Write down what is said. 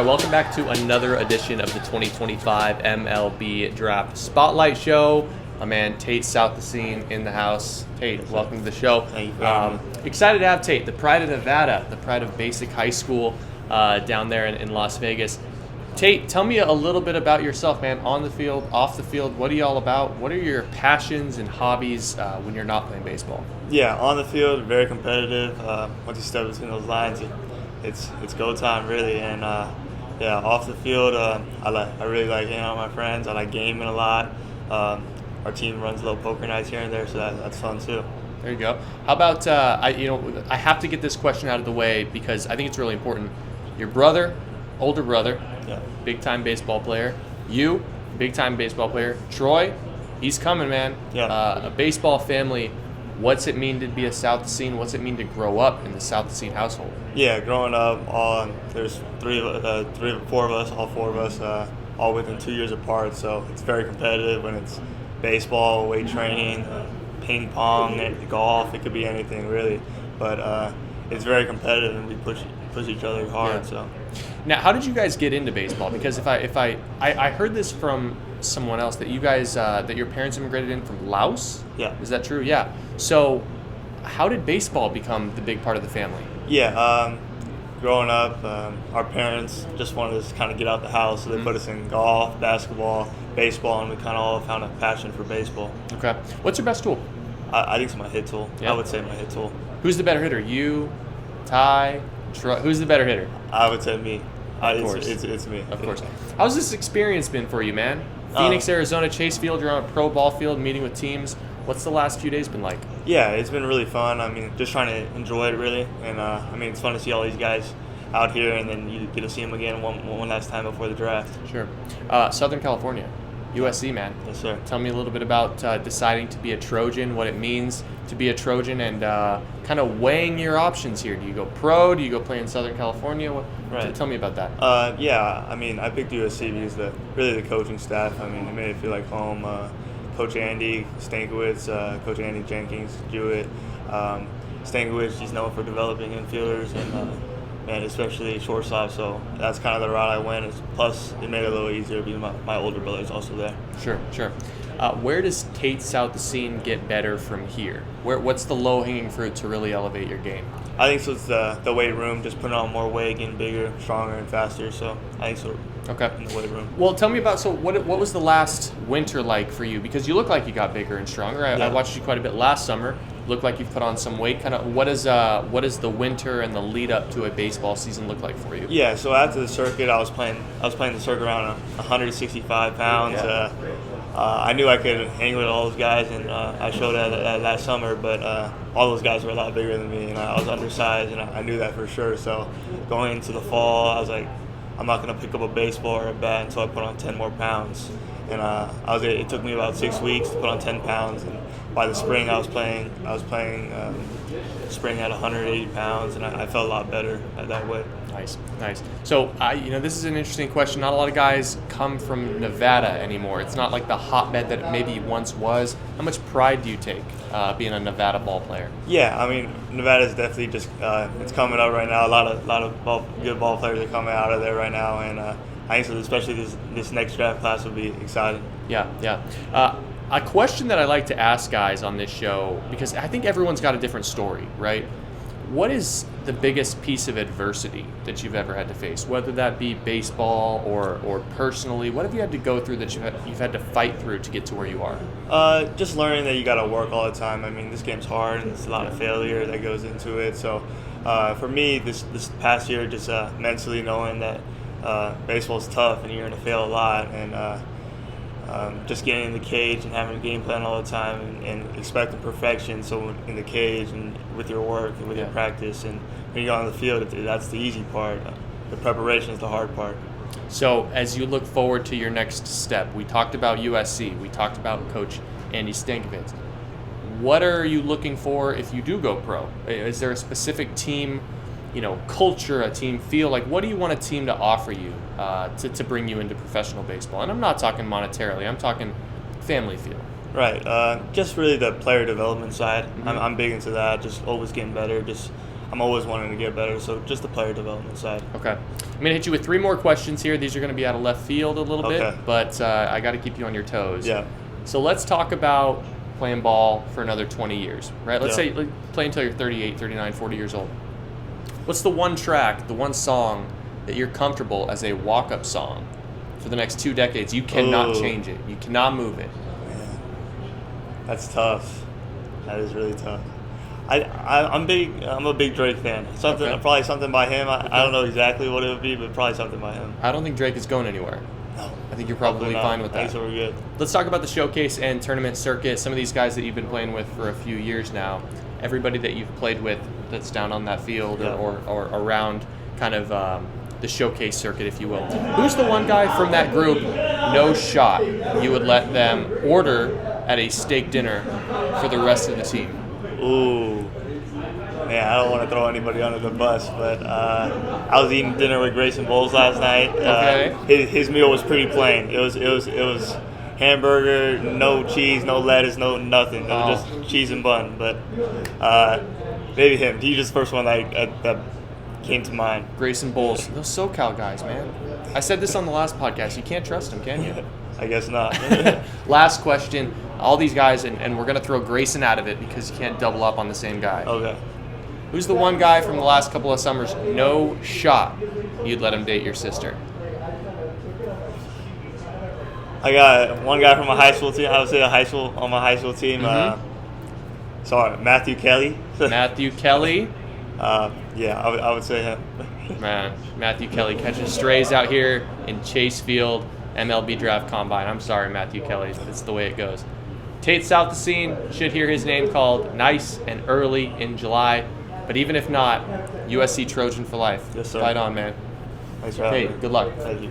right, welcome back to another edition of the 2025 MLB Draft Spotlight Show. My man Tate Southisene in the house. Tate, welcome to the show. Thank you. Excited to have Tate, the pride of Nevada, the pride of Basic High School down there in Las Vegas. Tate, tell me a little bit about yourself, man. On the field, off the field, what are you all about? What are your passions and hobbies when you're not playing baseball? Yeah, on the field, very competitive. Once you step between those lines, it's go time really. And yeah, off the field, I really like hanging out with my friends. I like gaming a lot. Our team runs little poker nights here and there, so that's fun too. There you go. How about I have to get this question out of the way because I think it's really important. Your brother, older brother, Yeah. big time baseball player. You, big time baseball player. Troy, he's coming, man. Yeah. A baseball family. What's it mean to be a Southisene? What's it mean to grow up in the Southisene household? Yeah, growing up, there's four of us, all within 2 years apart. So it's very competitive when it's baseball, weight training, ping pong, and golf. It could be anything really, but it's very competitive and we push each other hard. Yeah. So. Now, how did you guys get into baseball? Because I heard this from someone else that you guys that your parents immigrated in from Laos. Yeah. Is that true? Yeah. So, how did baseball become the big part of the family? Yeah, growing up, our parents just wanted us to kind of get out the house, so they put us in golf, basketball, baseball, and we kind of all found a passion for baseball. Okay. What's your best tool? I think it's my hit tool. Yeah. I would say my hit tool. Who's the better hitter? You, Ty, Troy? Who's the better hitter? I would say me. Of course. It's me. Of course. How's this experience been for you, man? Phoenix, Arizona, Chase Field, you're on a pro ball field meeting with teams. What's the last few days been like? Yeah, it's been really fun. I mean, just trying to enjoy it really. And I mean, it's fun to see all these guys out here and then you get to see them again one last time before the draft. Sure. Southern California, USC, man. Yes, sir. Tell me a little bit about deciding to be a Trojan, what it means to be a Trojan, and kind of weighing your options here. Do you go pro? Do you go play in Southern California? Right. Tell me about that. Yeah, I mean, I picked USC because the coaching staff. I mean, it made it feel like home. Coach Andy Stankiewicz, Coach Andy Jenkins, Jewett. Stankiewicz, he's known for developing infielders and especially shortstop. So that's kind of the route I went. Plus, it made it a little easier because my older brother's also there. Sure. Where does Tate Southisene get better from here? What's the low-hanging fruit to really elevate your game? I think so. It's the weight room, just putting on more weight, getting bigger, stronger, and faster. So I think so. Okay. In the weight room. Well, tell me about what was the last winter like for you? Because you look like you got bigger and stronger. I watched you quite a bit last summer. Look like you've put on some weight. Kind of what is the winter and the lead up to a baseball season look like for you? Yeah. So after the circuit, I was playing the circuit around 165 pounds. Yeah. I knew I could hang with all those guys, and I showed that last summer. But all those guys were a lot bigger than me, and I was undersized, and I knew that for sure. So going into the fall, I was like, I'm not going to pick up a baseball or a bat until I put on 10 more pounds. And it took me about 6 weeks to put on 10 pounds. And by the spring, I was playing spring at 180 pounds, and I felt a lot better at that weight. Nice. So, this is an interesting question. Not a lot of guys come from Nevada anymore. It's not like the hotbed that it maybe once was. How much pride do you take being a Nevada ball player? Yeah, I mean, Nevada's definitely just it's coming up right now. A lot of good ball players are coming out of there right now, and I think so. Especially this next draft class will be exciting. Yeah. A question that I like to ask guys on this show, because I think everyone's got a different story, right? What is the biggest piece of adversity that you've ever had to face, whether that be baseball or personally? What have you had to go through that you've had to fight through to get to where you are? Just learning that you got to work all the time. I mean, this game's hard, and there's a lot of failure that goes into it. So for me, this past year, just mentally knowing that baseball's tough and you're going to fail a lot, and just getting in the cage and having a game plan all the time and expecting perfection. So in the cage and with your work and with your practice, and when you go on the field, that's the easy part. The preparation is the hard part. So as you look forward to your next step, we talked about USC, we talked about Coach Andy Stankiewicz. What are you looking for if you do go pro? Is there a specific team, culture, a team feel? Like, what do you want a team to offer you to bring you into professional baseball? And I'm not talking monetarily. I'm talking family feel. Right. Just really the player development side. Mm-hmm. I'm big into that. Just always getting better. I'm always wanting to get better. So just the player development side. Okay. I'm going to hit you with 3 more questions here. These are going to be out of left field a little bit, but I got to keep you on your toes. Yeah. So let's talk about playing ball for another 20 years, right? Let's say play until you're 38, 39, 40 years old. What's the one track, the one song that you're comfortable as a walk-up song for the next 2 decades? You cannot change it. You cannot move it. Man, that's tough. That is really tough. I'm a big Drake fan. Probably something by him. I don't know exactly what it would be, but probably something by him. I don't think Drake is going anywhere. No. I think you're probably fine with that. I think so we're good. Let's talk about the showcase and tournament circuit. Some of these guys that you've been playing with for a few years now. Everybody that you've played with that's down on that field or around kind of the showcase circuit, if you will. Who's the one guy from that group, no shot, you would let them order at a steak dinner for the rest of the team? Ooh. Man, I don't want to throw anybody under the bus, but I was eating dinner with Grayson Bowles last night. Okay. His meal was pretty plain. It was hamburger, no cheese, no lettuce, no nothing. It was just cheese and bun. But maybe him. He's just the first one that came to mind. Grayson Bowles. Those SoCal guys, man. I said this on the last podcast. You can't trust them, can you? I guess not. Last question. All these guys, and we're going to throw Grayson out of it because you can't double up on the same guy. Okay. Who's the one guy from the last couple of summers, no shot, you'd let him date your sister? I got one guy from my high school team. I would say on my high school team. Matthew Kelly. Matthew Kelly? Yeah, I would say him. Man, Matthew Kelly catching strays out here in Chase Field, MLB Draft Combine. I'm sorry, Matthew Kelly, but it's the way it goes. Tate Southisene should hear his name called nice and early in July. But even if not, USC Trojan for life. Yes, sir. Fight on, man. Thanks for having me. Hey, good luck. Thank you.